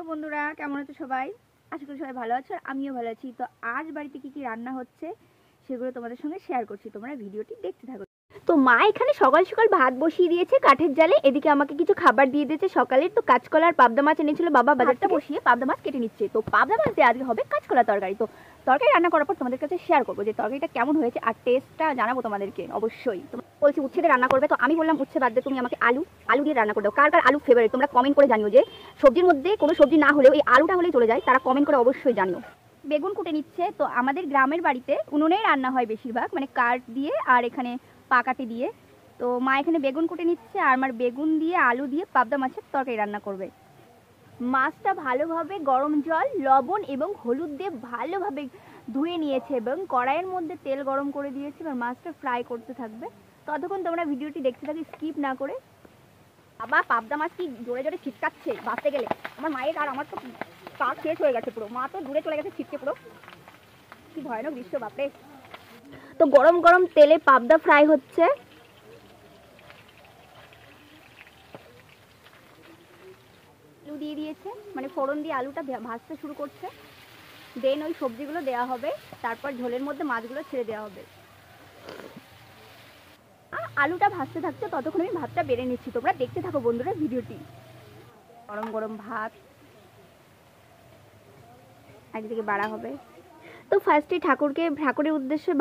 Hello বন্ধুরা, কেমন আছো সবাই? আশা করি সবাই ভালো আছো আর আমিও ভালো আছি। তো আজ বাড়িতে কি কি রান্না হচ্ছে সেগুলো তোমাদের সঙ্গে শেয়ার করছি, তোমরা ভিডিওটি দেখতে থাকো। তো মা এখানে সকাল সকাল ভাত বসিয়ে দিয়েছে কাঠের জালে, এদিকে আমাকে কিছু খাবার দিয়ে দিয়েছে সকালের। তো কাঁচকলা আর পাবদা মাছ এনেছিল বাবা, বাজারটা বসিয়ে পাবদা মাছ কেটে নিচ্ছে। তো পাবদা মাছ দিয়ে আজকে হবে কাঁচকলা তরকারি। তো তরকারি রান্না করার পর তোমাদের কাছে শেয়ার করবো যে তরকারিটা কেমন হয়েছে আর টেস্টটা জানাবো তোমাদেরকে অবশ্যই। বলছি উচ্ছে দিয়ে রান্না করবে, তো আমি বললাম উচ্ছে বাদ দিয়ে তুমি আমাকে আলু দিয়ে রান্না করে দাও। কার কার আলু ফেভারিট তোমরা কমেন্ট করে জানিও, যে সবজির মধ্যে কোনো সবজি না হলেও এই আলুটা হলেই চলে যায়, তারা কমেন্ট করে অবশ্যই জানিও। বেগুন কুটে নিচ্ছে। তো আমাদের গ্রামের বাড়িতে উনুনেই রান্না হয় বেশিরভাগ, মানে কাঠ দিয়ে আর এখানে পাকাটি দিয়ে। তো মা এখানে বেগুন কুটে নিচ্ছে আর আমার বেগুন দিয়ে আলু দিয়ে পাবদা মাছের তরকারি রান্না করবে। মাছটা ভালোভাবে গরম জল, লবণ এবং হলুদ দিয়ে ভালোভাবে ধুয়ে নিয়েছে এবং কড়াইয়ের মধ্যে তেল গরম করে দিয়েছে। এবার মাছটা ফ্রাই করতে থাকবে। ততক্ষণ তোমরা ভিডিওটি দেখতে থাকি স্কিপ না করে। আবার পাবদা মাছ কি জোরে জোরে ছিটকাচ্ছে বাঁচতে গেলে। আমার মায়ের আর আমার তো কাক শেষ হয়ে গেছে পুরো, মা তো দূরে চলে গেছে ছিটকে পুরো। কি ভয়ানক দৃশ্য বাপরে। তো গরম গরম তেলে পাবদা ফ্রাই হচ্ছে। আলু দিয়ে দিয়েছে, মানে ফোড়ন দিয়ে আলুটা ভাজতে শুরু করছে। দেন ওই সবজিগুলো দেওয়া হবে, তারপর ঝোলের মধ্যে মাছগুলো ছেড়ে দেওয়া হবে। আর আলুটা ভাজতে থাকছে ততক্ষণ আমি ভাতটা বেড়ে নিচ্ছি, তোমরা দেখতে থাকো বন্ধুরা ভিডিওটি। গরম গরম ভাত একদিকে বাড়া হবে। তো ফার্স্টে ঠাকুরের উদ্দেশ্যে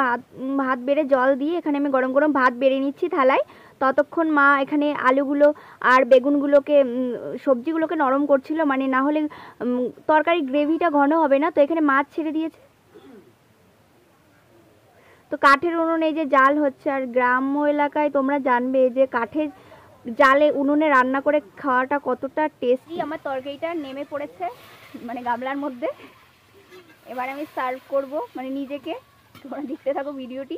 ভাত বেড়ে জল দিয়ে এখানে আমি গরম গরম ভাত বেড়ে নিচ্ছি থালায়। ততক্ষণ মা এখানে আলুগুলো আর বেগুনগুলোকে সবজিগুলোকে নরম করছিল, মানে না হলে তরকারি গ্রেভিটা ঘন হবে না। তো এখানে মাছ ছেড়ে দিয়েছে। তো কাঠের উনুনে এই যে জাল হচ্ছে, আর গ্রাম্য এলাকায় তোমরা জানবে যে কাঠের জালে উনুনে রান্না করে খাওয়াটা কতটা টেস্টি। আমার তরকারিটা নেমে পড়েছে মানে গামলার মধ্যে। এবার আমি সার্ভ করব মানে নিজেকে, তোমরা দেখতে থাকো ভিডিওটি।